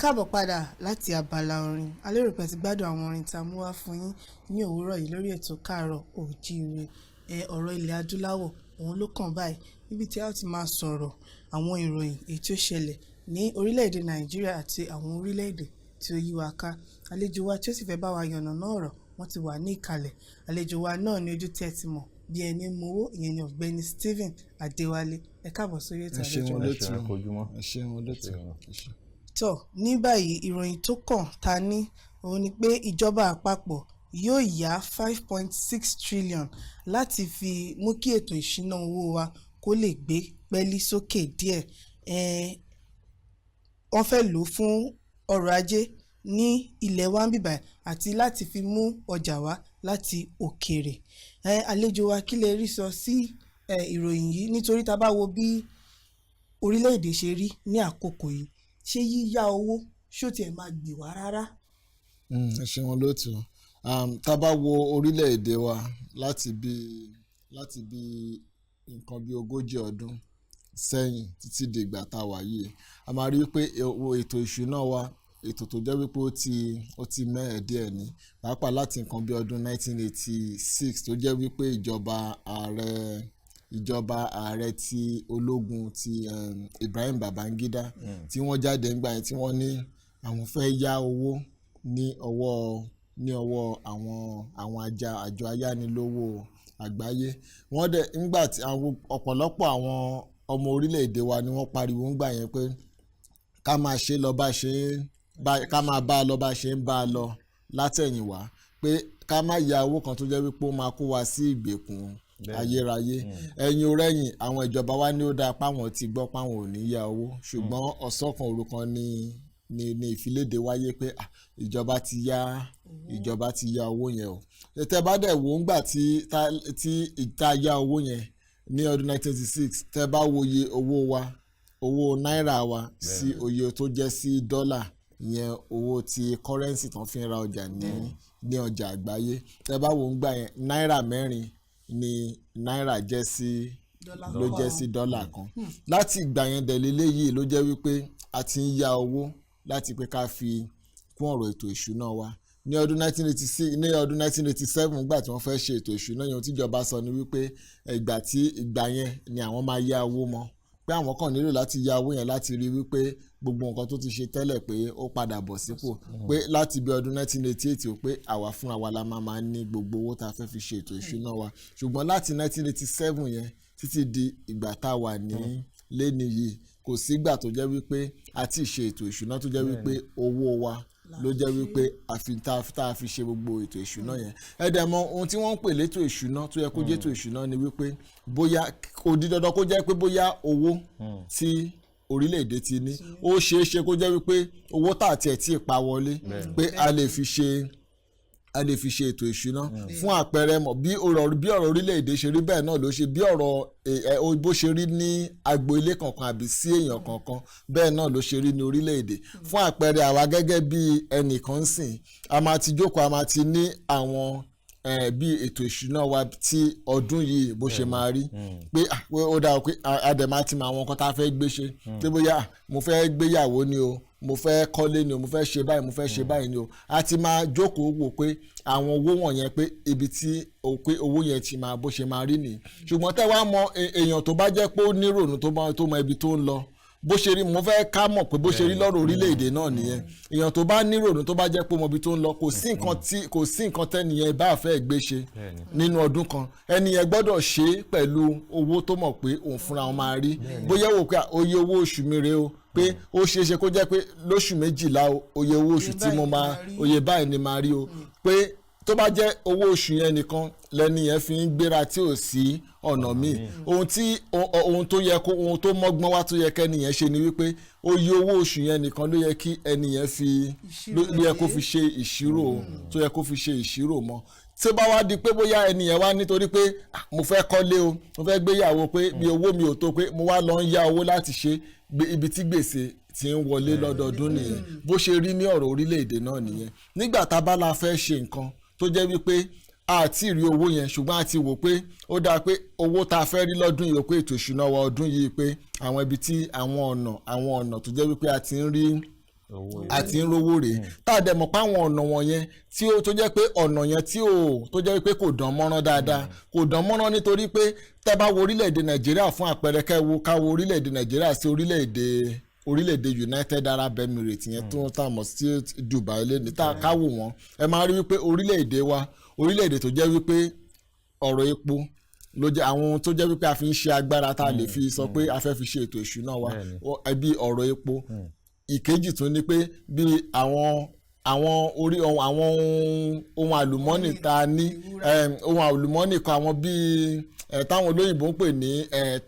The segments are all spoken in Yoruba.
káàbọ̀ padà láti abala orin. A lérò pé ti gbádùn àwọn orin tá a mú wá fún yín ní òwúrọ̀ yìí lórí ètò Káàárọ̀ Oòjíire. Ọ̀rọ̀ ilẹ̀ adúláwọ̀ òun ló kàn báyìí níbi tí a ti máa sọ̀rọ̀ àwọn ìròyìn èyí tí ó ṣẹlẹ̀ ní orílẹ̀-èdè Nàìjíríà àti àwọn orílẹ̀-èdè tí ó yí wa ká. Àlejò wa tí ó sì fẹ́ bá wa yànnàná ọ̀rọ̀ wọ́n ti wà ní ìkàlẹ̀. Àlejò wa náà ní ojú tẹ́ ti mọ̀ bí ẹni mowó, ìyẹn ni ọ̀gbẹ́ni Stephen Adéwálé. Ẹ káàbọ̀ sórí ètò àlejò wa. Tó ní báyìí ìròyìn tó kàn ta ní òun ni pé ìjọba àpapọ̀ yóò yá 5.6 trillion láti fi mú kí ètò ìṣúná owó wa kó lè gbé pẹ́lí sókè díẹ̀. Wọ́n fẹ́ lò ó fún ọrọ̀ ajé ní ilẹ̀ wa ń bíbà àti láti fi mú ọjà wá láti òkèèrè. Àlejò wa kí lè rí sọ sí ìròyìn yìí, nítorí tá bá wo bí orílẹ̀-èdè ṣe rí ní àkókò yìí, ṣé yíyá owó ṣó tiẹ̀ máa gbè wá rárá? Ẹ ṣeun lóòtú. Tá bá wo orílẹ̀-èdè wa láti bí nǹkan bí 40 ọdún sẹ́yìn títí di ìgbà tá a wà yìí, a máa rí pé ètò ìṣúná wa ètò tó jẹ́ wípé ó ti mẹ́hẹ̀ díẹ̀ ni, pàápàá láti nǹkan bí ọdún 1986 tó jẹ́ wípé ìjọba ààrẹ ti ológun ti Ibrahim Babangida tí wọ́n jáde ńgbà yẹn tí wọ́n ní àwọn fẹ́ yá owó ní ọwọ́ àwọn àjọ ayánilówó àgbáyé. Wọ́n dẹ̀ ńgbà tí ọ̀pọ̀lọpọ̀ àwọn ọmọ orílẹ̀-èdè wa ni wọ́n pariwo ńgbà yẹn pé ká máa ṣe lọ ká máa bá a lọ bá ṣe ń bá a lọ látẹ̀yìnwá, pé ká má ya owó kan tó jẹ́ wípé ó máa kó wa sí ìgbèkùn ayérayé. Ẹ̀yìn orẹ́yìn àwọn ìjọba wa ní ó dáa páwọn ti gbọ́ páwọn ò ní ya owó, ṣùgbọ́n ọ̀sán kan òru kan ni ìfiléde wáyé pé ìjọba ti ya owó yẹn o. Tẹ́ bá dẹ̀ wò ńgbà tí ìta ya owó yẹn ní ọdún 1986, tẹ́ bá wòye owó náírà wa sí oye tó jẹ́ sí dọ́là, ìyẹn owó ti kọ́rẹ́nsì tán fi ń ra ọjà ní ọjà àgbáyé. Tẹ́ bá wò ńgbà yẹn náírà 4 ni náírà jẹ́ sí dọ́là kan. Láti ìgbà yẹn dẹ̀lélé yìí ló jẹ́ wípé a ti ń ya owó láti pé ká fi kún ọ̀rọ̀ ètò ìṣúná wa. Ní ọdún 1987 nígbà tí wọ́n fẹ́ ṣe ètò ìṣúná yẹn, tíjọba sọ ni wípé ìgbà yẹn ni àwọn máa ya owó mọ́, pé àwọn kàn nílò láti ya owó yẹn láti rí wípé gbogbo nǹkan tó ti ṣe tẹ́lẹ̀ pé ó padà bọ̀ sípò, pé láti bí ọdún 1988 ó pé àwa fúnra wa la máa ní gbogbo owó tá a fẹ́ fi ṣe ètò ìṣúná wa. Ṣùgbọ́n láti 1987 yẹn títí di ìgbà tá a wà ní lẹ́ni yìí, kò sígbà tó jẹ́ wípé a ti ṣe ètò ìṣúná tó jẹ́ wípé owó wa ló jẹ́ wípé tá a fi ṣe gbogbo ètò ìṣúná yẹn. Ẹ dẹ̀ mọ̀ ohun tí wọ́n ń pè létò ìṣúná tó yẹ kó jẹ́ ètò ìṣúná ni wípé bóyá kò di dandan kó jẹ́ pé bóyá owó tí orílẹ̀-èdè ti ní ó ṣeé ṣe kó jẹ́ wípé owó tá àti ẹ̀ tí ì pa wọlé pé a lè fi ṣe ètò ìṣúná. Fún àpẹẹrẹ mọ̀ bí ọ̀rọ̀ orílẹ̀-èdè ṣe rí, bẹ́ẹ̀ náà ló ṣe bí ọ̀rọ̀ bó ṣe rí ní agbo ilé kankan àbí sí èèyàn kankan, bẹ́ẹ̀ náà ló ṣe rí ní orílẹ̀-èdè. Fún àpẹẹrẹ àwa gẹ́gẹ́ bí ẹnìkan sìn, a máa ti jókòó, a máa ti ní àwọn bí ètò ìṣúná wa tí ọdún yìí bó ṣe máa rí, pé ó dáa pé àdèmá ti mọ àwọn nǹkan tá a fẹ́ gbé ṣe, pé bóyá mo fẹ́ gbéyàwó ni o, mo fẹ́ kọ́lé ni o, mo fẹ́ ṣe báyìí, mo fẹ́ ṣe báyìí ni o. A ti máa jókòó wò pé àwọn owó wọ̀nyẹn pé ibi tí owó yẹn ti máa bó ṣe máa rí nìyí. Ṣùgbọ́n tẹ́ wá mọ èèyàn tó bá jẹ́ pé ó nírònú tó mọ ibi tó ń lọ, bó ṣe rí, mo fẹ́ ká mọ̀ pé bó ṣe rí lọ́rọ̀ orílẹ̀-èdè náà nìyẹn. Èèyàn tó bá nírònú tó bá jẹ́ pé mọ ibi tó ń lọ, kò sí nǹkan tẹ́niyẹn bá fẹ́ gbé ṣe nínú ọdún kan. Ẹniyẹn gbọ́dọ̀ ṣe pẹ̀lú owó tó mọ̀ pé òun fúnra wọn máa rí. Bóyá wò pé oye owó oṣù mi rèé o, pé ó ṣeé ṣe kó jẹ́ pé lóṣù 12 oye owó oṣù tí mo máa oye báyìí ni máa rí o, pé tó bá jẹ́ owó oṣù yẹn nìkan lẹ́ni yẹn fi ń gbéra tí ò sí ọ̀nà míì. Ohun tó mọ́gbọ́n wá tó yẹ kẹ́ni yẹn ṣe ni wípé oye owó oṣù yẹn nìkan ló yẹ kí ẹni yẹn ló yẹ kó fi ṣe ìṣirò tó yẹ kó fi ṣe ìṣirò mọ́. Tí ó bá wá di pé bóyá ẹni yẹn wá nítorí pé mo fẹ́ kọ́lé o, mo fẹ́ gbéyàwó, pé bí owó mi ò tó, pé mo wá lọ ń yá owó láti ṣe ibi tí gbèsè ti ń wọlé lọ́dọọdún nìyẹn. Bó ṣe rí ní ọ̀rọ̀ orílẹ̀-èdè náà nìyẹn. Nígbà tá a bá la fẹ́ ṣe nǹkan tó jẹ́ wípé a ti rí owó yẹn, ṣùgbọ́n a ti wò pé ó dáa pé owó tá a fẹ́ rí lọ́dún yìí, pé ètò ìṣúná wa ọdún yìí, pé àwọn ibi tí àwọn ọ̀nà tó jẹ́ wípé a ti ń rí àti ń rówó rèé tá a dẹ̀ mọ̀ pé àwọn ọ̀nà wọ̀nyẹn tí ó tó jẹ́ pé ọ̀nà yẹn tí ó tó jẹ́ pé kò dán mọ́rán dáadáa kò dán mọ́rán nítorí pé tẹ́ bá wo orílẹ̀-èdè Nàìjíríà fún àpẹẹrẹ káwo orílẹ̀-èdè Nàìjíríà sí orílẹ̀-èdè United Arab Emirates yẹn tó ń tà mọ́ sí Dubai lẹ́ni tá a káwò wọn ẹ máa rí wípé orílẹ̀-èdè tó jẹ́ wípé ọ̀rọ̀ epo ló jẹ́ àwọn ohun tó jẹ́ wípé a fi ń ṣe agbára tá a lè fi sọ pé a fẹ́ fi ṣe ètò ìṣúná wa bí ọ̀rọ̀ epo ìkejì tún ni pé bí àwọn ohun àlùmọ́nì tá a ní ohun àlùmọ́nì kan àwọn bíi táwọn olóyìnbó ń pè ní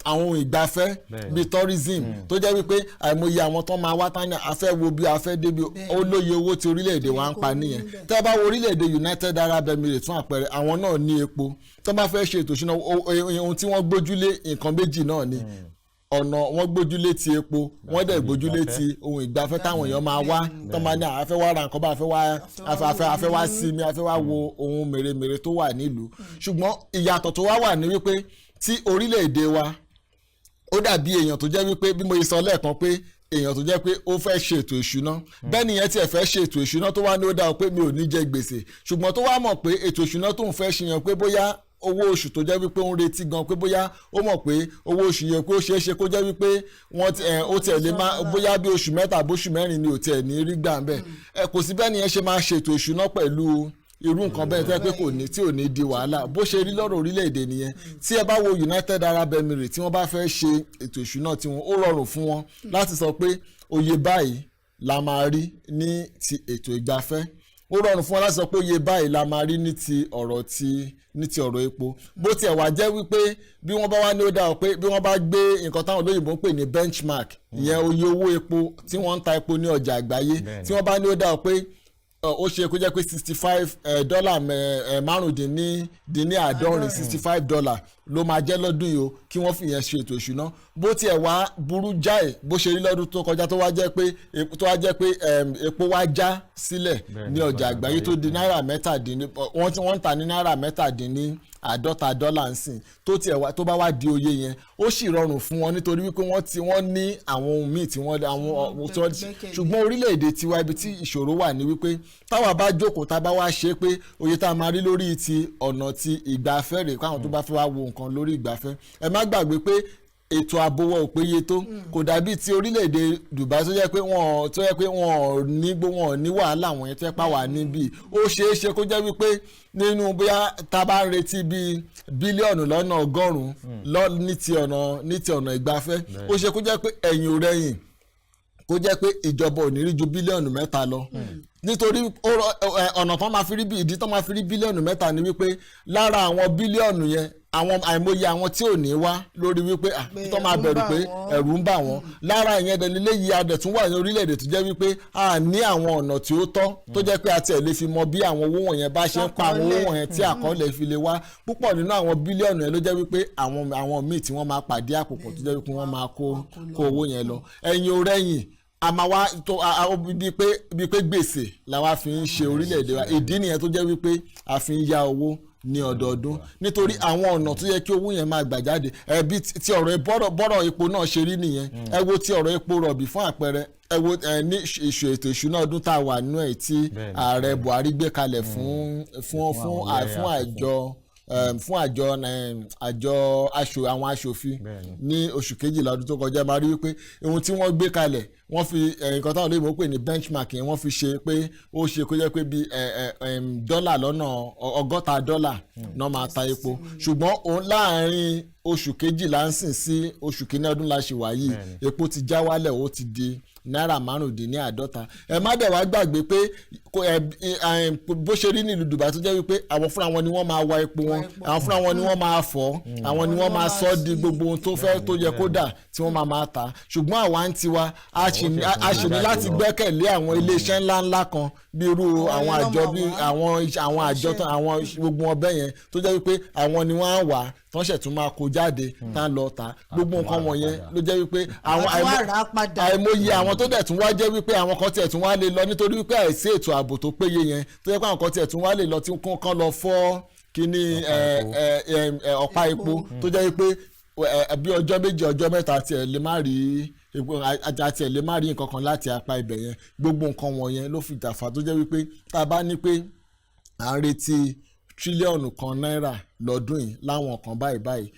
àwọn ohun ìgbafẹ́ bíi tourism tó jẹ́ wípé àìmọye àwọn tó máa wá tán ní afẹ́ wo bí afẹ́ débi ó lóye owó tí orílẹ̀-èdè wa ń pa nìyẹn tẹ́ bá wo orílẹ̀-èdè United Arab Emirates fún àpẹẹrẹ àwọn náà ní epo tó bá fẹ́ ṣe ètò ìṣúná ohun tí wọ́n gbójúlé nǹkan méjì náà ni ọ̀nà wọ́n gbójúlé ti epo wọ́n dẹ̀ gbójúlé ti ohun ìgbafẹ́ táwọn èèyàn máa wá tó máa ní afẹ́ wá ra nǹkan bá afẹ́ wá sinmi afẹ́ wá wo ohun mèremère tó wà nílùú ṣùgbọ́n ìyàtọ̀ tó wà ní wípé tí orílẹ̀-èdè wa ó dàbí èèyàn tó jẹ́ wípé bí mo yẹ sọ lẹ́ẹ̀kan pé èèyàn tó jẹ́ pé ó fẹ́ ṣe ètò ìṣúná bẹ́ẹ̀ nìyẹn tiẹ̀ fẹ́ ṣe ètò ìṣúná tó wá ní ó dáa pé mi ò ní jẹ gbèsè ṣùgbọ́n tó wá mọ̀ pé ètò ìṣúná tó ń fẹ́ ṣe yẹn pé bóyá owó oṣù tó jẹ́ wípé ó ń retí gan pé bóyá ó mọ̀ pé owó oṣù yẹn pé ó ṣeé ṣe kó jẹ́ wípé ó tiẹ̀ lè máa bóyá bí oṣù mẹ́ta àbóṣù mẹ́rin ni ò tiẹ̀ ní rí gbà ń bẹ̀ kò sí bẹ́ẹ̀ nìyẹn ṣe máa ṣètò ìṣúná pẹ̀lú irú nǹkan bẹ́ẹ̀ tẹ́ pé kò ní tí ò ní di wàhálà bó ṣe rí lọ́rọ̀ orílẹ̀-èdè nìyẹn tí ẹ bá wo United Arab Emirates tí wọ́n bá fẹ́ ṣe ètò ìṣúná tiwọn ó rọrùn fún wọn láti sọ pé oye báyìí la máa rí ní ti ètò ìgbafẹ́ ó rọrùn fún wọn láti sọ pé oye báyìí la máa rí ní ti ọ̀rọ̀ epo bó tiẹ̀ wá jẹ́ wípé bí wọ́n bá wá ní ó dáa pé bí wọ́n bá gbé nǹkan táwọn olóyìnbó ń pè ní benchmark ìyẹn oye owó epo tí wọ́n ń ta epo ní ọjà àgbáyé tí wọ́n bá ní ó dáa pé ó ṣe kó jẹ́ pé $65 márùndínláàádọ́rin $65 ló máa jẹ́ lọ́dún yìí o kí wọ́n fìyẹn ṣe ètò ìṣúná bó tiẹ̀ wá burú jáì bó ṣe rí lọ́dún tó kọjá tó wá jẹ́ pé epo wá já sílẹ̀ ní ọjà àgbáyé tó di náírà wọ́n ń tà ní náírà $50 nsìn tó bá wá di oye yẹn ó sì rọrùn fún wọn nítorí wípé wọ́n ní àwọn ohun míì tí wọ́n ṣùgbọ́n orílẹ̀-èdè tiwa ibi tí ìṣòro wà ní wípé táwa bá jókòó tá a bá wá ṣe pé oye tá a máa rí lórí ti ọ̀nà ti ìgbafẹ́ rẹ̀ káwọn tó bá fẹ́ wá wo nǹkan lórí ìgbafẹ́ ẹ má gbàgbé pé ètò ààbò wọn ò péye tó kò dàbí ti orílẹ̀-èdè Dubai tó jẹ́ pé wọ́n ní wàhálà wọ̀nyẹn tẹ́ pa wà níbí ó ṣeé ṣe kó jẹ́ wípé nínú bóyá tá a bá ń retí bíi bílíọ̀nù lọ́nà 100 ní ti ọ̀nà ìgbafẹ́ ó ṣe kó jẹ́ pé ẹ̀yìn ò rẹ̀yìn kó jẹ́ pé ìjọba ò ní rí ju bílíọ̀nù 3 lọ nítorí ọ̀nà tó máa fi rí ìdí tó máa fi rí bílíọ̀nù 3 ni wípé lára àwọn bílíọ̀nù yẹn àwọn àìmọye àwọn tí ò ní wá lórí wípé tó máa bẹ̀rù pé ẹ̀rù ń bà wọ́n lára ìyẹn dẹ̀lélé yìí adẹ̀tún wà ní orílẹ̀-èdè tó jẹ́ wípé a ní àwọn ọ̀nà tí ó tọ́ tó jẹ́ pé a tiẹ̀ lè fi mọ bí àwọn owó wọ̀nyẹn bá ṣe ń pa àwọn owó wọ̀nyẹn tí àkọọ́lẹ̀ fi lè wá púpọ̀ nínú àwọn bílíọ̀nù yẹn ló jẹ́ wípé àwọn míì tí wọ́n máa pàdé àpòpọ̀ tó jẹ́ wípé wọ́n máa kó owó yẹn lọ ẹ̀yìn ò rẹ̀yìn a máa wá tó bíi pé gbèsè làwa fi ń ṣe orílẹ̀-èdè wa ìdí nìyẹn tó jẹ́ wípé a fi ń yá owó ní ọdọọdún nítorí àwọn ọ̀nà tó yẹ kí owó yẹn máa gbà jáde ẹbí ti ọ̀rọ̀ bọ́rọ̀ epo náà ṣe rí nìyẹn ẹ wo ti ọ̀rọ̀ epo rọ̀bì fún àpẹẹrẹ ẹ wo ní ètò ìṣúná ọdún tá a wà nínú ẹ̀ tí ààrẹ Buhari gbé kalẹ̀ fún àjọ àwọn aṣòfin ní oṣù kejìlá ọdún tó kọjá máa rí wípé ohun tí wọ́n gbé kalẹ̀ wọ́n fi nǹkan táwọn olóyìnbó pè ní benchmark yẹn wọ́n fi ṣe pé ó ṣe kó jẹ́ pé bí dọ́là lọ́nà $60 náà máa ta epo ṣùgbọ́n láàárín oṣù kejìlá ń sìn sí oṣù kìíní ọdún la ṣe wà yìí epo ti já wálẹ̀ ó ti di náírà $50 ẹ má dẹ̀ wá gbàgbé pé bó ṣe rí nílùú Dubai tó jẹ́ wípé àwọn fúnra wọn ni wọ́n máa wa epo wọn àwọn fúnra wọn ni wọ́n máa fọ̀ àwọn ni wọ́n máa sọ di gbogbo ohun tó fẹ́ tó yẹ kó dà tí wọ́n máa ta ṣùgbọ́n àwa ń tiwa a ṣì ní láti gbẹ́kẹ̀lé àwọn iléeṣẹ́ ńláńlá kan bí irú àwọn àjọ bí àwọn àjọ àwọn gbogbo ọbẹ̀ yẹn tó jẹ́ wípé àwọn ni wọ́n á wà tán ṣẹ̀ tún máa kó jáde tá ń lọ ta gbogbo nǹkan wọ̀nyẹn ló jẹ́ wípé àwọn àìmọye àwọn tó dẹ̀ tún wá jẹ́ wípé àwọn kan tiẹ̀ tún wá lè lọ nítorí wípé àìsí ètò ààbò tó péye yẹn tó jẹ́ pé àwọn kan tiẹ̀ tún wá lè lọ tí kán lọ fọ́ kíní ọ̀pá epo tó jẹ́ wípé bí ọjọ́ méjì ọjọ́ mẹ́ta tiẹ̀ lè má rí àti ẹ̀ lè má rí nǹkan kan láti apá ibẹ̀ yẹn gbogbo nǹkan wọ̀nyẹn ló fi dàfà tó jẹ́ wípé tá a bá ní pé à ń retí tírílíọ̀nù kan náírà lọ́dún yìí láwọn kan báyìí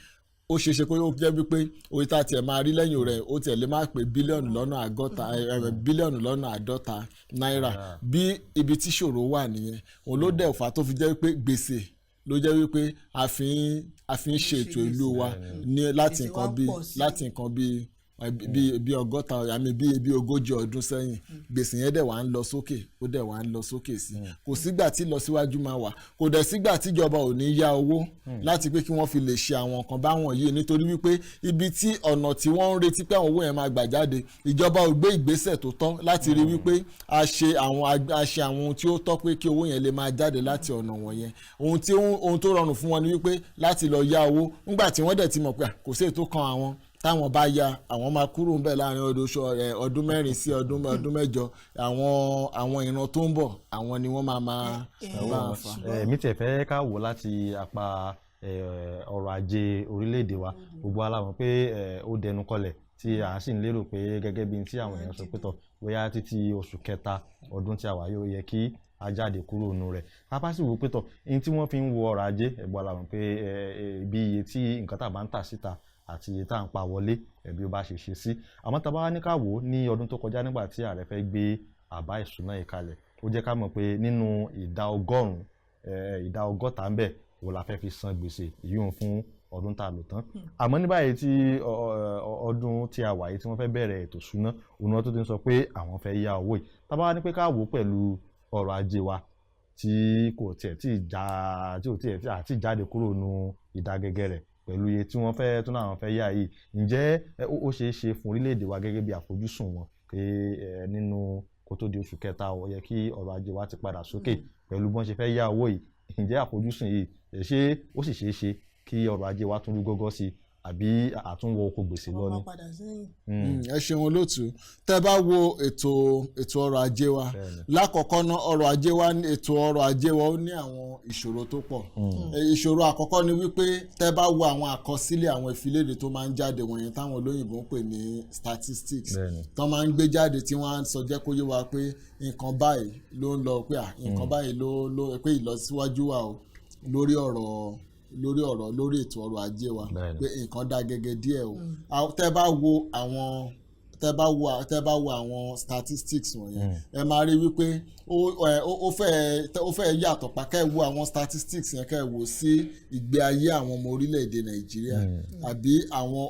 ó ṣeéṣe pé ó jẹ́ wípé orí tá a tiẹ̀ máa rí lẹ́yìn rẹ̀ ó tiẹ̀ lè má pé bílíọ̀nù lọ́nà àádọ́ta náírà bí ibi tí ṣòro wà nìyẹn òun ló dẹ̀ fà tó fi jẹ́ wípé gbèsè ló jẹ́ wípé a fi ń ṣètò ìlú wa ní láti nǹkan bí ọgọ́ta àmì bí ogójì ọdún sẹ́yìn gbèsè yẹn dẹ̀ wá ń lọ sókè ó dẹ̀ wá ń lọ sókè sí kò sígbà tí ìlọsíwájú máa wà kò dẹ̀ sígbà tíjọba ò ní yá owó láti pé kí wọ́n fi lè ṣe àwọn nǹkan báwọn yìí nítorí wípé ibi tí ọ̀nà tí wọ́n ń retí pé àwọn owó yẹn máa gbà jáde ìjọba ò gbé ìgbésẹ̀ tó tọ́ láti rí wípé a ṣe àwọn ohun tí ó tọ́ pé kí owó yẹn lè máa jáde láti ọ̀nà wọ̀nyẹn ohun tó rọrùn fún wọn ni wípé láti lọ yá owó nígbà tí wọ́n dẹ̀ ti mọ̀ pé kò sí ètò kan àwọn táwọn bá ya àwọn máa kúrò ń bẹ̀ láàrin ọdún mẹ́rin sí ọdún mẹ́jọ àwọn ìran tó ń bọ̀ àwọn ni wọ́n máa fà. mi tẹ̀ fẹ́ ká wò láti apá ọrọ̀ ajé orílẹ̀-èdè wa gbogbo aláwọ̀ pé ó dẹnu kọlẹ̀ tí a sì ń lérò pé gẹ́gẹ́ bí tí àwọn èèyàn sọ pé tọ̀ bóyá títí oṣù kẹta ọdún tí a wà yóò yẹ kí a jáde kúrò nù rẹ̀ pápá sì wò pé tọ̀ ní tí wọ́n fi ń wo ọrọ̀ ajé ẹ̀gbọ́n aláwọ̀ pé bí iye tí nǹkan tá a bá ń tà síta àti iye tá à ń pa wọlé ẹ̀bí ó bá ṣe ṣe sí àmọ́ tá a bá wá ní ká wò ó ní ọdún tó kọjá nígbà tí ààrẹ fẹ́ gbé àbá ìṣúná yìí kalẹ̀ ó jẹ́ ká mọ̀ pé nínú ìdá ọgọ́ta ń bẹ̀ wò la fẹ́ fi san gbèsè yíyún fún ọdún tá a lò tán àmọ́ ní báyìí tí ọdún tí a wà yìí tí wọ́n fẹ́ bẹ̀rẹ̀ ètò ìṣúná òun náà tó ti ń sọ pé àwọn fẹ́ yá owó yìí tá a bá wá ní pé ká wò ó pẹ̀lú ọrọ̀ ajé wa tí kò tiẹ̀ tí jáde kúrò nù ìdágẹ́gẹ́ rẹ̀ pẹ̀lú iye tí wọ́n fẹ́ tó náà fẹ́ yá yìí ǹjẹ́ ó ṣeé ṣe fún orílẹ̀-èdè wa gẹ́gẹ́ bí àfojúsùn wọn pé nínú kó tó di oṣù kẹta ó yẹ kí ọrọ̀ ajé wa ti padà sókè pẹ̀lú bọ́n ṣe fẹ́ yá owó yìí ǹjẹ́ àfojúsùn yìí ṣé ó sì ṣeé ṣe kí ọrọ̀ ajé wa tún rú gọ́gọ́ sí àbí àtúnwò oko gbèsè lọ ni. ẹ ṣeun olóòtú tẹ́ bá wo ètò ọrọ̀ ajé wa lákọ̀ọ́kọ́ ná ètò ọrọ̀ ajé wa ó ní àwọn ìṣòro tó pọ̀ ìṣòro àkọ́kọ́ ni wípé tẹ́ bá wo àwọn àkọsílẹ̀ àwọn ìfiléde tó máa ń jáde wọ̀nyẹn táwọn olóyìnbó ń pè ní statistics tó máa ń gbé jáde tí wọ́n á sọ jẹ́ kó yé wa pé nǹkan báyìí ló ń lọ pé nǹkan báyìí ló pé ìlọsíwájú wà o lórí ètò ọrọ̀ ajé wa pé nǹkan dá gẹ́gẹ́ díẹ̀ o tẹ́ bá wo àwọn statistics wọ̀nyẹn ẹ máa rí wípé ó fẹ́ yàtọ̀ pa kẹ́ ẹ wo àwọn statistics yẹn kẹ́ ẹ wò sí ìgbé ayé àwọn ọmọ orílẹ̀-èdè Nàìjíríà àbí àwọn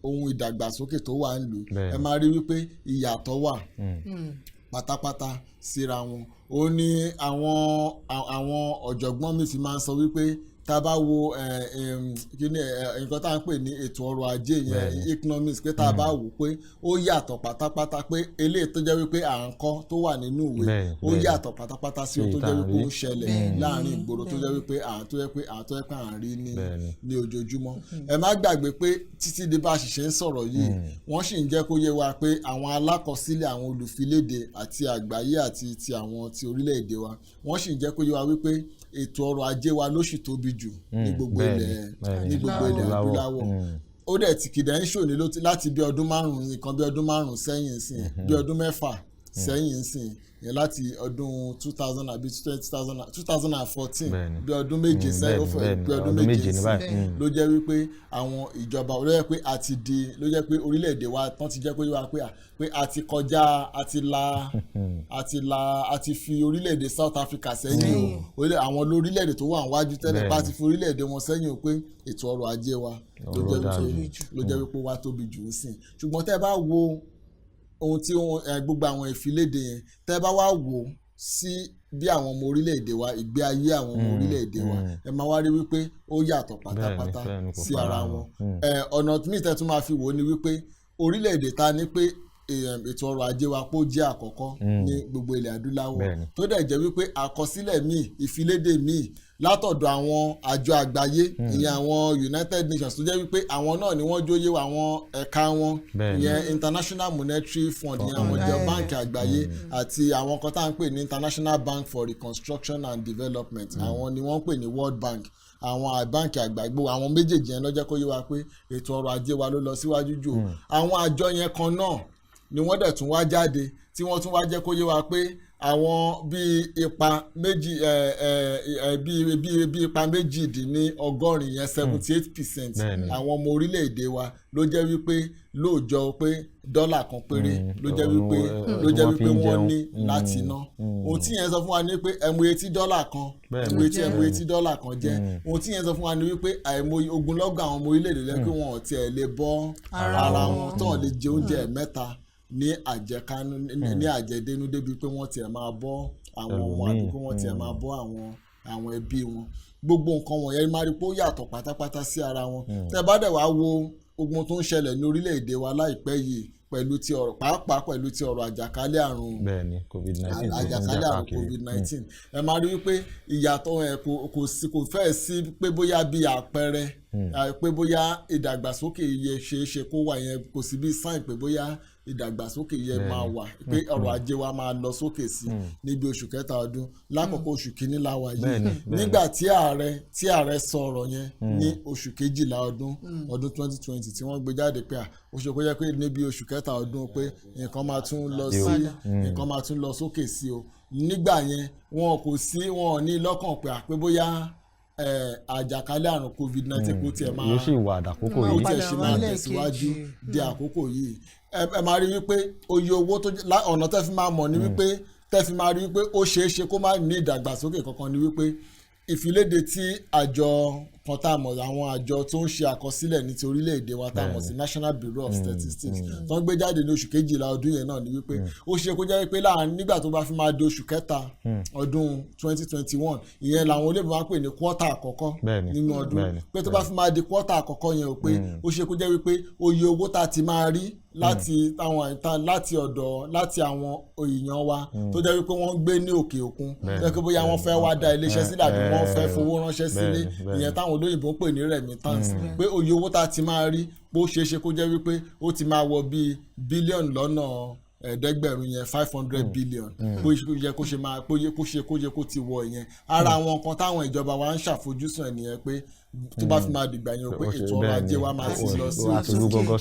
ohun ìdàgbàsókè tó wà nílùú ẹ máa rí wípé ìyàtọ̀ wà pátápátá síra wọn ó ní àwọn ọ̀jọ̀gbọ́n mi fi máa ń sọ wípé tá a bá wo nǹkan tá à ń pè ní ètò ọrọ̀ ajé yẹn economics pé tá a bá wò pé ó yàtọ̀ pátápátá pé eléyìí tó jẹ́ wípé à ń kọ́ tó wà nínú ìwé ó yàtọ̀ pátápátá sí ohun tó jẹ́ wípé ó ń ṣẹlẹ̀ láàrin ìgboro tó jẹ́ wípé à ń rí ní ojoojúmọ́ ẹ má gbàgbé pé títí di bá a ṣì ṣe ń sọ̀rọ̀ yìí wọ́n sì ń jẹ́ kó yé wa pé àwọn alákọsílẹ̀ àwọn olùfiléde àti àgbáyé àti ti àwọn ti orílẹ̀-èdè wa wọ́n sì ń jẹ́ kó yé wa wípé ètò ọrọ̀ ajé wa ló sì tóbi jù ní gbogbo ilẹ̀ adúláwọ̀ ó dẹ̀ ti kìdá ń ṣòní láti bí ọdún márùn-ún sẹ́yìn sìn bí ọdún mẹ́fà sẹ́yìn sìn yẹn láti ọdún 2014 bí ọdún méje sẹ́yìn ó fẹ́ bí ọdún méje sẹ́yìn ló jẹ́ wípé àwọn ìjọba ló jẹ́ pé ló jẹ́ pé orílẹ̀-èdè wa tán ti jẹ́ pé wá pé a ti kọjá a ti fi orílẹ̀-èdè South Africa sẹ́yìn o àwọn lórílẹ̀-èdè tó wà níwájú tẹ́lẹ̀ bá ti fi orílẹ̀-èdè wọn sẹ́yìn o pé ètò ọrọ̀ ajé wa ló jẹ́ wípé wá tóbi jù ú sìn ṣùgbọ́n tẹ́ bá wo ohun tí gbogbo àwọn ìfiléde yẹn tẹ́ bá wá wò sí bí àwọn ọmọ orílẹ̀-èdè wa ìgbé ayé àwọn ọmọ orílẹ̀-èdè wa ẹ máa wá rí wípé ó yàtọ̀ pátápátá sí ara wọn ọ̀nà míì tẹ́ tún máa fi wò ni wípé orílẹ̀-èdè ta ní pé ètò ọrọ̀ ajé wa pé ó jẹ́ àkọ́kọ́ ní gbogbo ilẹ̀ adúláwọ̀ tó dẹ̀ jẹ́ wípé àkọsílẹ̀ míì ìfiléde míì látọ̀dọ̀ àwọn àjọ àgbáyé ìyẹn àwọn United Nations tó jẹ́ wípé àwọn náà ni wọ́n jóyè àwọn ẹ̀ka wọn ìyẹn International Monetary Fund ìyẹn àwọn jẹ́ báǹkì àgbáyé àti àwọn kan tá à ń pè ní International Bank for Reconstruction and Development àwọn ni wọ́n ń pè ní World Bank àwọn báǹkì àgbàgbò àwọn méjèèjì yẹn ló jẹ́ kó yé wa pé ètò ọrọ̀ ajé wa ló lọ síwájú jù àwọn àjọ yẹn kan náà ni wọ́n dẹ̀ tún wá jáde tí wọ́n tún wá jẹ́ kó yé wa pé àwọn bíi ipa méjì bíi ipa méjìdínlọ́gọ́rin yẹn 78% àwọn ọmọ orílẹ̀-èdè wa ló jẹ́ wípé lóòjọ́ pé dọ́là kan péré ló jẹ́ wípé wọ́n ní láti ná ohun tí yẹn sọ fún wa ni pé ẹ̀mọye tí dọ́là kan ẹ̀mọye tí dọ́là kan jẹ́ ohun tí yẹn sọ fún wa ni wípé àìmọye ogunlọ́gọ̀ àwọn ọmọ orílẹ̀-èdè lẹ́kẹ́ wọn ò tiẹ̀ lè bọ́ ara wọn tán lè jẹ oúnjẹ mẹ́ta ní àjẹkánú ní àjẹdénú débi pé wọ́n tiẹ̀ máa bọ́ àwọn ọmọ àdúgbò wọ́n tiẹ̀ máa bọ́ àwọn ẹbí wọn gbogbo nǹkan wọ̀nyẹn máa rí pé ó yàtọ̀ pátápátá sí ara wọn tẹ́ bá dẹ̀ wá wo ogun tó ń ṣẹlẹ̀ ní orílẹ̀-èdè wa láìpẹ́ yìí pẹ̀lú ti ọ̀rọ̀ pàápàá pẹ̀lú ti ọ̀rọ̀ àjàkálẹ̀ àrùn COVID-19 ẹ máa rí wípé ìyàtọ̀ ẹ̀ kò fẹ́ẹ̀ sí pé bóyá bí àpẹẹrẹ pé bóyá ìdàgbàsókè iye ṣeéṣe kó wà yẹn kò sí bí sáìn pé bóyá ìdàgbàsókè yẹn máa wà pé ọrọ̀ ajé wa máa lọ sókè sí níbi oṣù kẹta ọdún lákòókò oṣù kìíní la wà yìí nígbà tí ààrẹ sọ ọ̀rọ̀ yẹn ní oṣù kejìlá ọdún 2020 tí wọ́n gbé jáde pé ó ṣe kó jẹ́ pé níbi oṣù kẹta ọdún pé nǹkan máa tún lọ sókè sí o nígbà yẹn wọn ò ní lọ́kàn pé bóyá àjàkálẹ̀ àrùn COVID-19 kò tiẹ̀ máa yóò sì wà àdàkókò yìí ó tiẹ̀ ṣe máa tẹ̀síwájú di àkókò yìí ẹ máa rí wípé oye owó tó ọ̀nà tẹ́ fi máa mọ̀ ní wípé tẹ́ fi máa rí wípé ó ṣeé ṣe kó má ní ìdàgbàsókè kankan ní wípé ìfiléde tí àjọ kan tá a mọ̀ àwọn àjọ tó ń ṣe àkọsílẹ̀ ní ti orílẹ̀-èdè wa tá a mọ̀ sí National Bureau of Statistics tó ń gbé jáde ní oṣù kejìlá ọdún yẹn náà ni wípé ó ṣe kó jẹ́ wípé láàrin nígbà tó bá fi máa di oṣù kẹta ọdún 2021 ìyẹn làwọn olóògbé máa ń pè ní kwọ́tà àkọ́kọ́ nínú ọdún pé tó bá fi máa di kwọ́tà àkọ́kọ́ yẹn ò pé ó ṣe kó jẹ́ wípé oye owó tá a ti máa rí láti àwọn èèyàn wa tó jẹ́ wípé wọ́n ń gbé ní òkè òkun tó jẹ́ bóyá wọ́n fẹ́ wá dá iléeṣẹ́ sílẹ̀ àbí wọ́n fẹ́ fowó ránṣẹ́ sílé ìyẹn táwọn olóyìnbó pè ní remittance pé oye owó tá a ti máa rí bó ṣeé ṣe kó jẹ́ wípé ó ti máa wọ bíi bílíọ̀nù lọ́nà ẹ̀ẹ́dẹ́gbẹ̀rún yẹn 500 billion bó yẹ kó ṣe máa kó ti wọ ìyẹn ara àwọn nǹkan táwọn ìjọba wa ń ṣàfojúsùn ẹ̀ nìyẹn pé tó bá fi máa dìgbà yẹn pé ètò ọrọ̀ ajé wa máa ti lọ sí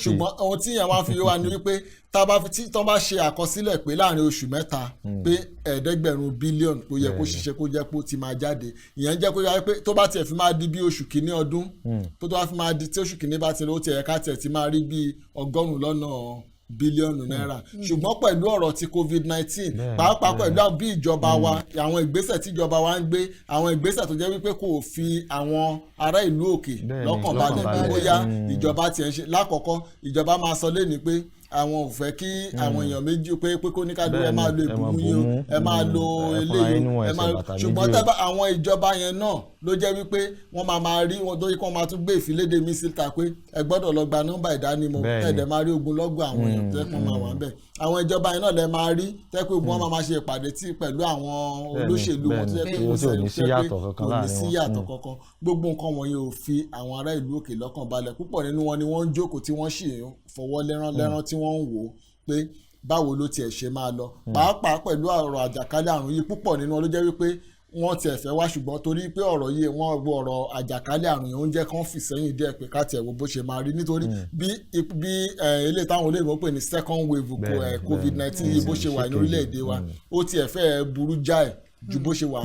ṣùgbọ́n ohun tí yẹn wá fi wá ní wípé tó bá ṣe àkọsílẹ̀ pé láàrin oṣù mẹ́ta pé ẹ̀ẹ́dẹ́gbẹ̀rún bílíọ̀nù tó yẹ kó ṣiṣẹ́ kó jẹ́ pé ó ti máa jáde ìyẹn jẹ́ kó yẹ pé tó bá tiẹ̀ fi máa di bí oṣù kìíní ọdún tó bá fi máa di tí oṣù kìíní bá ti lọ ó tiẹ̀ ká tiẹ̀ ti máa rí bí 100 lọ́nà bílíọ̀nù náírà ṣùgbọ́n pẹ̀lú ọ̀rọ̀ ti COVID-19 pàápàá pẹ̀lú bí ìjọba wa àwọn ìgbésẹ̀ tí ìjọba wa ń gbé àwọn ìgbésẹ̀ tó jẹ́ wípé kò fi àwọn ará ìlú òkè lọ́kàn balẹ̀ bí bóyá ìjọba tiẹ̀ ń ṣe lákọ̀ọ́kọ́ ìjọba máa sọ lẹ́ni pé àwọn ò fẹ́ kí àwọn èèyàn méjì pé kó ní ká ló ẹ máa lo ìbùmú yín ẹ máa lo eléyìí ẹ máa ṣùgbọ́n tẹ́ bá àwọn ìjọba yẹn náà ló jẹ́ wípé wọ́n máa rí wọn tó yẹ kí wọ́n máa tún gbé ìfiléde mi síta pé ẹ gbọ́dọ̀ lọ gba nọ́mbà ìdánimọ̀ tẹ̀dẹ̀ máa rí ogunlọ́gọ̀ àwọn èèyàn tó yẹ kí wọ́n máa wà ń bẹ̀ àwọn ìjọba yẹn náà lẹ máa rí tẹ́ pé wọ́n máa ṣe ìpàdé tí pẹ̀lú àwọn olóṣèlú wọn tó yẹ pé kò ní sí yàtọ̀ kankan gbogbo nǹkan wọ̀nyí ò fi àwọn ará ìlú òkè lọ́kàn balẹ̀ púpọ̀ nínú wọn ni wọ́n ń jókòó tí wọ́n sì fọwọ́ lẹ́rán tí wọ́n ń wò ó pé báwo ló tiẹ̀ ṣe máa lọ pàápàá pẹ̀lú ọ̀rọ̀ àjàkálẹ̀ àrùn yìí púpọ̀ nínú wọn ló jẹ́ wípé wọ́n tiẹ̀ fẹ́ wá ṣùgbọ́n torí pé ọ̀rọ̀ yìí wọ́n gbọ́ ọ̀rọ̀ àjàkálẹ̀ àrùn yìí ó ń jẹ́ kán fì sẹ́yìn díẹ̀ pé ká tiẹ̀ wo bó ṣe máa rí nítorí bí ilé táwọn olóyìnbó pè ní second wave COVID-19 yìí bó ṣe wà ní orílẹ̀-èdè wa ó tiẹ̀ fẹ́ burú jáì ju bó ṣe wà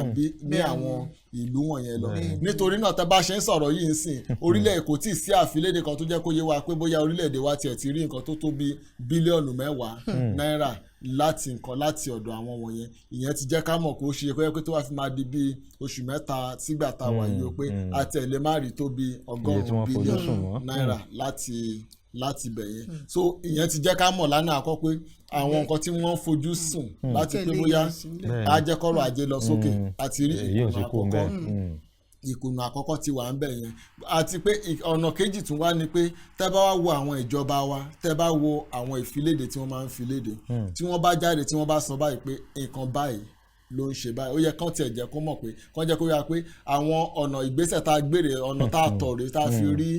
ní àwọn ìlú wọ̀nyẹn lọ nítorí náà tá bá ṣe ń sọ̀rọ̀ yìí ń sìn orílẹ̀ kò tí ì sí àfilédè kan tó jẹ́ kó yé wa pé bóyá orílẹ̀-èdè wa tiẹ̀ ti rí nǹkan tó tó bí bílíọ̀nù 10 náírà láti ọ̀dọ̀ àwọn wọ̀nyẹn ìyẹn ti jẹ́ ká mọ̀ kó ṣe kó yẹ pé tó wá fi máa di bí oṣù mẹ́ta sígbà tá a wà yìí o pé àtẹ̀lé má rí tó bí 100 bílíọ̀nù náírà láti bẹ̀yẹn so ìyẹn ti jẹ́ ká mọ̀ lánàá àkọ́ pé àwọn nǹkan tí wọ́n fojú sùn láti pé bóyá ajẹ́kọ̀rọ̀ ajé lọ sókè àti rí ìkùnà àkọ́kọ́ ìkùnà àkọ́kọ́ ti wà ń bẹ̀ yẹn àti pé ọ̀nà kejì tún wá ni pé tẹ́ bá wá wo àwọn ìjọba wa tẹ́ bá wo àwọn ìfiléde tí wọ́n máa ń filéde tí wọ́n bá jáde tí wọ́n bá sọ báyìí pé nǹkan báyìí ló ń ṣe báyìí ó yẹ kán tiẹ̀ jẹ́ kó mọ̀ pé kán jẹ́ kó yá pé àwọn ọ̀nà ìgbésẹ̀ tá a gbére ọ̀nà tá a tọ̀ rèé tá a fi rí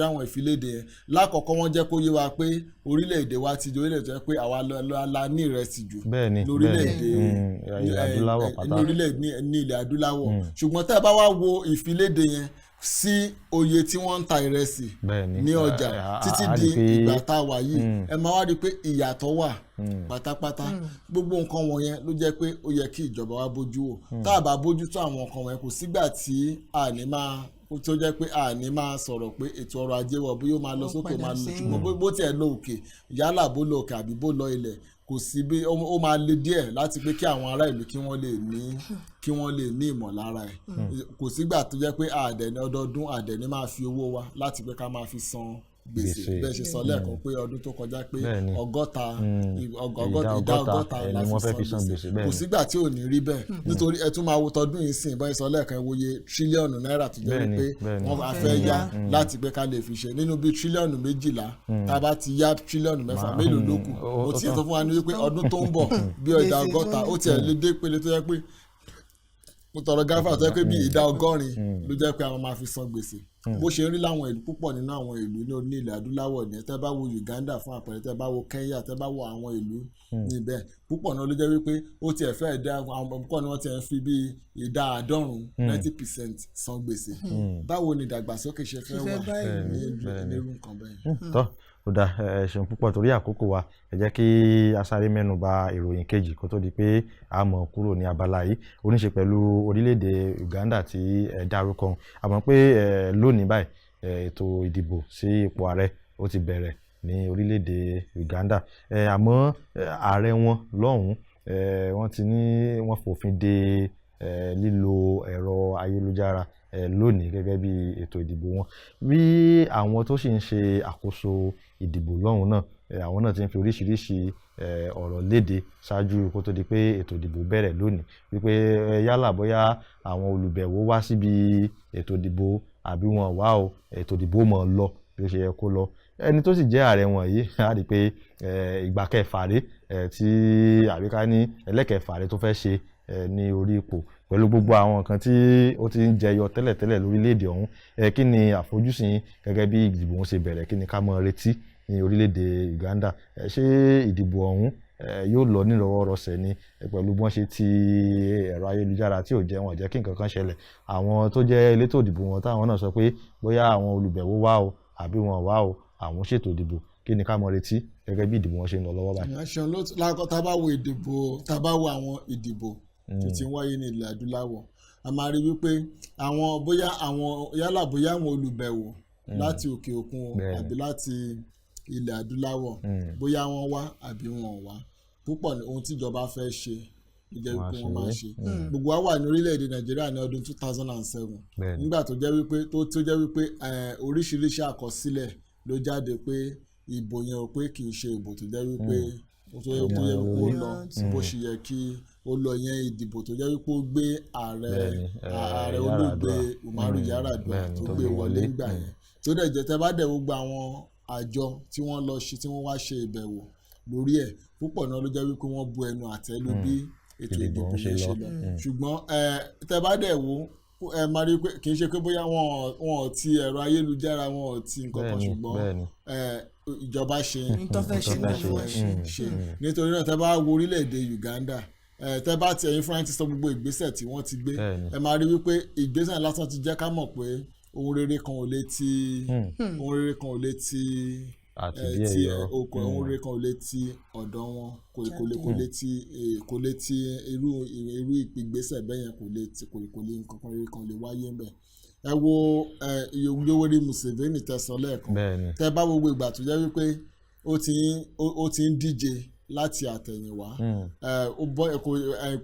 àwọn ìfiléde yẹn lákọ̀ọ́kọ́ wọ́n jẹ́ kó yé wa pé orílẹ̀-èdè wa ti di orílẹ̀-èdè tó yẹ pé àwa la ní ìrẹsì jù lórílẹ̀-èdè ní ilẹ̀ adúláwọ̀ ṣùgbọ́n tá a bá wá wo ìfiléde yẹn sí oye tí wọ́n ń ta ìrẹsì ní ọjà títí di ìgbà tá a wà yìí ẹ máa wá rí i pé ìyàtọ̀ wà pátápátá gbogbo nǹkan wọ̀nyẹn ló jẹ́ pé ó yẹ kí ìjọba wa bójú wò tá a bá bójú tó àwọn nǹkan wọ̀nyẹn kò sígbà tí a ní máa tó jẹ́ pé a ní máa sọ̀rọ̀ pé ètò ọrọ̀ ajé wọ̀ bóyá ó máa lọ sókè máa lọ ṣùgbọ́n bó tiẹ̀ lọ òkè yálà bó lọ òkè àbí bó lọ ilẹ̀ kò sí bí ó máa le díẹ̀ láti pé kí àwọn ará ìlú kí wọ́n lè ní ìmọ̀lára ẹ̀ kò sígbà tó jẹ́ pé àdẹ̀ní ọdọọdún àdẹ̀ní máa fi owó wa láti pé ká máa fi san gbèsè bẹ́ẹ̀ ṣe sọ lẹ́ẹ̀kan pé ọdún tó kọjá pé ìdá ọgọ́ta la fi san gbèsè kò sígbà tí ò ní rí bẹ́ẹ̀ nítorí ẹ tún máa wo tọdún yìí sìn báyìí sọ lẹ́ẹ̀kan ẹ wòye tírílíọ̀nù náírà tó jẹ́ wípé wọ́n á fẹ́ yá láti pé ká lè fi ṣe nínú bíi tírílíọ̀nù 12 tá a bá ti yá tírílíọ̀nù 6 mélòó ló kù ó ti sọ fún wa ní wípé ọdún tó ń bọ̀ bí ìdá ọgọ́ta ó tiẹ̀ lè dé pele tó jẹ́ pé mo tọrọ gáfà tó yẹ pé bí ìdá 100 ló jẹ́ pé àwọn máa fi san gbèsè bó ṣe rí láwọn ìlú púpọ̀ nínú àwọn ìlú ní ilẹ̀ adúláwọ̀ ní tẹ́ bá wo Uganda fún àpẹẹrẹ tẹ́ bá wo Kenya tẹ́ bá wo àwọn ìlú níbẹ̀ púpọ̀ náà ló jẹ́ wípé ó tiẹ̀ fẹ́ dá àwọn púpọ̀ ni wọ́n ti ń fi bí ìdá 90% san gbèsè báwo ni ìdàgbàsókè ṣe fẹ́ wà ní irú nǹkan bẹ́ẹ̀. Ó dá ẹ ṣeun púpọ̀ torí àkókò wa ẹ jẹ́ kí a sáré mẹ́nu bà ìròyìn kejì kó tó di pé a mọ̀ kúrò ní abala yìí ó ní ṣe pẹ̀lú orílẹ̀-èdè Uganda tí ẹ dárúkọ àmọ́ pé lónìí báyìí ètò ìdìbò sí ipò ààrẹ ó ti bẹ̀rẹ̀ ní orílẹ̀-èdè Uganda àmọ́ ààrẹ wọn lọ́hùn-ún wọ́n ti ní wọ́n fòfin de lílo ẹ̀rọ ayélujára lónìí gẹ́gẹ́ bí ètò ìdìbò wọn bí àwọn tó sì ń ṣe àkóso ìdìbò lọ́hùn náà àwọn náà ti ń fi oríṣiríṣi ọ̀rọ̀ léde ṣáájú kó tó di pé ètò ìdìbò bẹ̀rẹ̀ lónìí wípé yálà bóyá àwọn olùbẹ̀wò wá síbi ètò ìdìbò àbí wọn wá o ètò ìdìbò mọ̀ lọ bí ó ṣe yẹ kó lọ ẹni tó sì jẹ́ ààrẹ wọn yìí á rí i pé ìgbà kẹfà rèé tí àbíká ní ẹlẹ́kẹfà rèé tó fẹ́ ṣe ní orí ipò pẹ̀lú gbogbo àwọn nǹkan tí ó ti ń jẹyọ tẹ́lẹ̀tẹ́lẹ̀ lórílẹ̀‐èdè ọ̀hún kí ni àfojúsùn gẹ́gẹ́ bí ìdìbò wọn ṣe bẹ̀rẹ̀ kí ni ká mọ retí ní orílẹ̀‐èdè Uganda ṣé ìdìbò ọ̀hún yóò lọ nírọ̀wọ́rọsẹ̀ ni pẹ̀lú bí wọ́n ṣe ti ẹ̀rọ ayélujára tí ò jẹ́ wọn jẹ́ kí nǹkan kan ṣẹlẹ̀ àwọn tó jẹ́ elétò ìdìbò wọn táwọn náà sọ pé bóyá àwọn olùbẹ̀wò wá o àbí wọn wá o àwọn ṣètò ìdìbò kí ni ká mọ retí gẹ́gẹ́ bí ìdìbò wọn ṣe ń lọ lọ́wọ́ báyìí. tá a bá wo àwọn ìdìbò tó ti ń wáyé ní ilẹ̀ adúláwọ̀ a máa rí wípé àwọn bóyá àwọn olùbẹ̀wò láti òkè òkun àbí láti ilẹ̀ adúláwọ̀ bóyá wọ́n wá àbí wọn wá púpọ̀ ní ohun tíjọba fẹ́ ṣe ló jẹ́ wípé wọ́n máa ṣe gbogbo wa wà ní orílẹ̀-èdè Nàìjíríà ní ọdún 2007 nígbà tó jẹ́ wípé oríṣiríṣi àkọsílẹ̀ ló jáde pé ìbò yẹn ò pé kì í ṣe ìbò tó jẹ́ wípé ó lọ bó ṣe yẹ kí ó lọ yẹn ìdìbò tó jẹ́ wípé ó gbé ààrẹ olóògbé Umaru Yar'Adua tó gbé wọlé nígbà yẹn tó dẹ̀ jẹ́ tẹ́ bá dẹ̀ gbogbo àwọn àjọ tí wọ́n lọ ṣe tí wọ́n wá ṣe ìbẹ̀wò lórí ẹ̀ púpọ̀ náà ló jẹ́ wípé wọ́n bu ẹnu àtẹ́ lù bí ètò ìdìbò yẹn ṣe lọ ṣùgbọ́n tẹ́ bá dẹ̀ wo ẹ máa rí pé kì í ṣe pé bóyá wọn ò ti ẹ̀rọ ayélujára wọn ò ti nǹkan kan ṣùgbọ́n ìjọba ṣe nítorí náà tẹ́ bá wo orílẹ̀-èdè Uganda tẹ́ bá ti ẹ̀yin fúnra ti sọ gbogbo ìgbésẹ̀ tí wọ́n ti gbé ẹ máa rí wípé ìgbésẹ̀ lásán ti jẹ́ ká mọ̀ pé ohun rere kan ò lè ti ohun rere kan ò lè ti ohun rere kan ò lè ti ọ̀dọ̀ wọn kò lè ti irú ìgbésẹ̀ bẹ́ẹ̀ yẹn kò lè nǹkan kan rere kan lè wáyé ń bẹ̀. ẹ wo Yoweri Museveni tẹ̀sán lẹ́ẹ̀kan tẹ́ bá gbogbo ìgbà tó jẹ́ wípé ó ti ń díje láti àtẹ̀yìnwá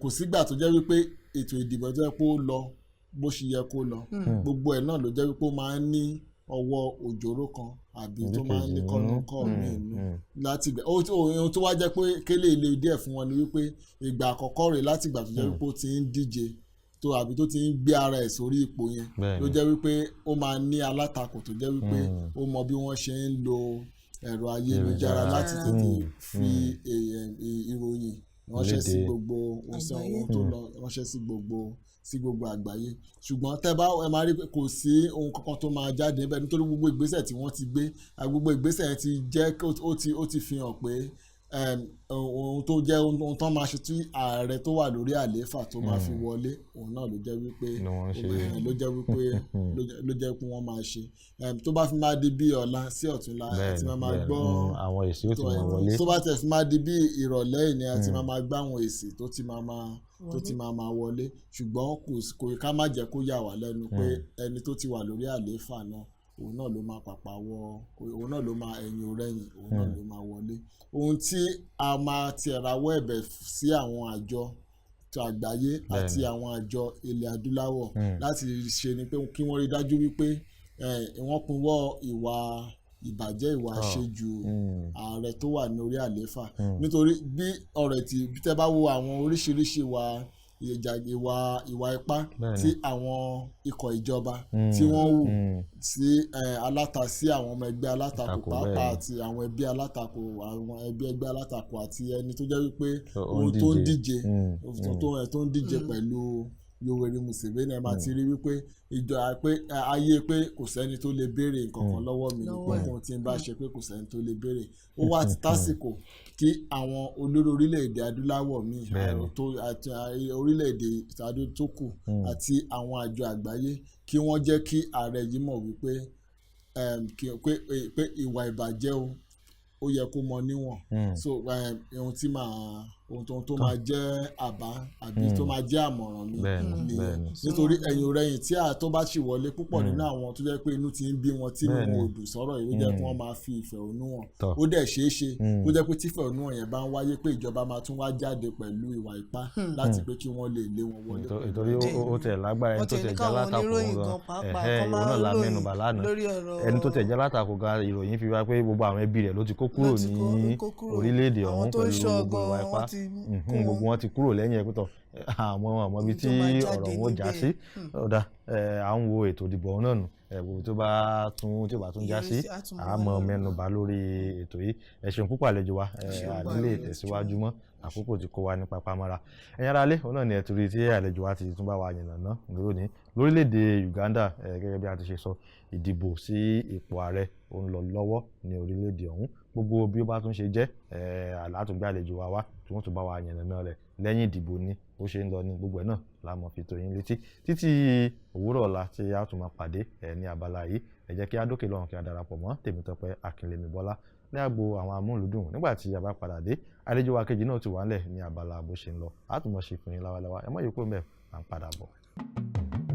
kò sígbà tó jẹ́ wípé ètò ìdìbò tó yẹ kó lọ bó ṣe yẹ kó lọ gbogbo ẹ̀ náà ló jẹ́ wípé ó máa ń ní ọwọ́ òjòrò kan àbí tó máa ń ní kọ́nùkọ́ mi nù láti ibẹ̀ ohun tó wá jẹ́ pé kélé ilé díẹ̀ fún wọn ni wípé ìgbà àkọ́kọ́ rẹ̀ láti ìgbà tó jẹ́ wípé ó ti ń díje àbí tó ti ń gbé ara ẹ̀ sórí ipò yẹn ló jẹ́ wípé ó máa ní alátakò tó jẹ́ wípé ó mọ bí wọ́n ṣe ń lo ẹ̀rọ ayélujára láti tètè fi ìròyìn ránṣẹ́ sí gbogbo ohun tó lọ ránṣẹ́ sí gbogbo àgbáyé. Ṣùgbọ́n ẹ máa rí pé kò sí ohun kankan tó máa jáde níbẹ̀ nítorí gbogbo ìgbésẹ̀ tí wọ́n ti gbé gbogbo ìgbésẹ̀ yẹn ti jẹ́ ó ti fi hàn pé ohun tó jẹ́ ohun tó máa ṣe tí ààrẹ tó wà lórí àlééfà tó máa fi wọlé òun náà ló jẹ́ wípé wọ́n máa ṣe tó bá fi máa di bí ọ̀la sí ọ̀túnla àti máa gbọ́ àwọn èsì ó ti máa wọlé tó bá tẹ̀ fi máa di bí ìrọ̀lẹ́ ìní àti máa gbọ́ àwọn èsì tó ti máa wọlé. Ṣùgbọ́n kò ká má jẹ́ kó yà wá lẹ́nu pé ẹni tó ti wà lórí àlééfà náà òun náà ló máa pàpà òun náà ló máa ẹ̀yìn òrẹ́yìn òun náà ló máa wọlé. Ohun tí a máa ti rawọ́ ẹ̀bẹ̀ sí àwọn àjọ àgbáyé àti àwọn àjọ ilẹ̀ adúláwọ̀ láti ṣe ni pé kí wọ́n rí dájú wípé wọ́n pinwọ́ ìwà ìbàjẹ́ ìwà àṣejù ààrẹ tó wà ní orí àlééfà nítorí bí ọ̀rẹ́ tí tẹ́ bá wo àwọn oríṣiríṣi ìwà ipá tí àwọn ikọ̀ ìjọba tí wọ́n hù sí àwọn ọmọ ẹgbẹ́ alátakò pàápàá àti àwọn ẹbí alátakò àwọn ẹgbẹ́ alátakò àti ẹni tó jẹ́ wípé ohun tó ń díje pẹ̀lú Yoweri Museveni ẹ máa ti rí wípé ayé pé kò sẹ́ni tó lè béèrè nǹkan kan lọ́wọ́ mi nípa ohun tí n bá ṣe pé kò sẹ́ni tó lè béèrè. Ó wá ti tásìkò kí àwọn olórí orílẹ̀-èdè adúláwọ̀ míì àti orílẹ̀-èdè tó kù àti àwọn àjọ àgbáyé kí wọ́n jẹ́ kí ààrẹ yìí mọ̀ wípé pé ìwà ìbàjẹ́ ó yẹ kó mọ níwọ̀n. So ohun tó máa jẹ́ àbá àbí tó máa jẹ́ àmọ̀ràn mi nìyẹn nítorí ẹ̀yìn òrẹ́yìn tí tó bá ṣì wọlé púpọ̀ nínú àwọn tó jẹ́ pé inú ti ń bí wọn tí wọn ò dùn sọ̀rọ̀ yìí ló jẹ́ kí wọ́n máa fi ìfẹ̀hónú hàn. Ó dẹ̀ ṣeé ṣe kó jẹ́ pé tí ìfẹ̀hónú hàn yẹn bá ń wáyé pé ìjọba máa tún wá jáde pẹ̀lú ìwà ipá láti pé kí wọ́n lè lé wọn wọlé. Nítorí ó tẹ̀ lágbára ẹni tó tẹ̀ jẹ́ látakò gan òun náà la mẹ́nu bà lánàá ẹni tó tẹ̀ jẹ́ látakò gan ìròyìn fi wá pé gbogbo àwọn ẹbí rẹ̀ ló ti kó kúrò ní orílẹ̀-èdè ọ̀hún pẹ̀lú gbogbo ìwà ipá gbogbo wọn ti kúrò lẹ́yìn ẹ̀kútọ̀ àwọn ọmọ ibi tí ọ̀rọ̀ wọn já sí ọ̀dà à ń wo ètò ìdìbò ọ̀hún náà nù gbogbo tó bá tún já sí àmọ́ mẹ́nubà lórí ètò yìí ẹ ṣeun púpọ̀ àlejò wa àdílé tẹ̀síwájú mọ́ àkókò tí kò wá ní papámọ́ra ẹ̀yin ará ilé òun náà ni ẹ̀ torí tí àlejò wa ti tún bá wa yànnàná lónìí lórílẹ̀‐èdè Uganda gẹ́gẹ́ bí a ti ṣe sọ ìdìbò sí ipò ààrẹ ó ń lọ lọ́wọ́ ní orílẹ̀‐èdè ọ̀hún gbogbo bí ó bá tún ṣe jẹ́ àlátúgbé àlejò wa wá tí wọ́n tún bá wa yànnàná rẹ̀ lẹ́yìn ìdìbò ni ó ṣe ń lọ ní gbogbo ẹ̀ náà la mọ̀ fi tó yín létí títí òwúrọ̀ ọ̀la tí a tún máa pàdé ní abala yìí ẹ jẹ́ kí a dókè lọ́hùn kí a darapọ̀ mọ́ Tèmítọ́pẹ́ Akínlẹ́mí Bọ́lá ní agbo àwọn amúlùdùn nígbà tí a bá padà dé àlejò wa kejì náà ti wà ńlẹ̀ ní abala bó ṣe ń lọ a tún mọ̀ ṣe fún yín láwaláwa ẹ mọ̀ yìí kó mẹ́ à ń padà bọ̀.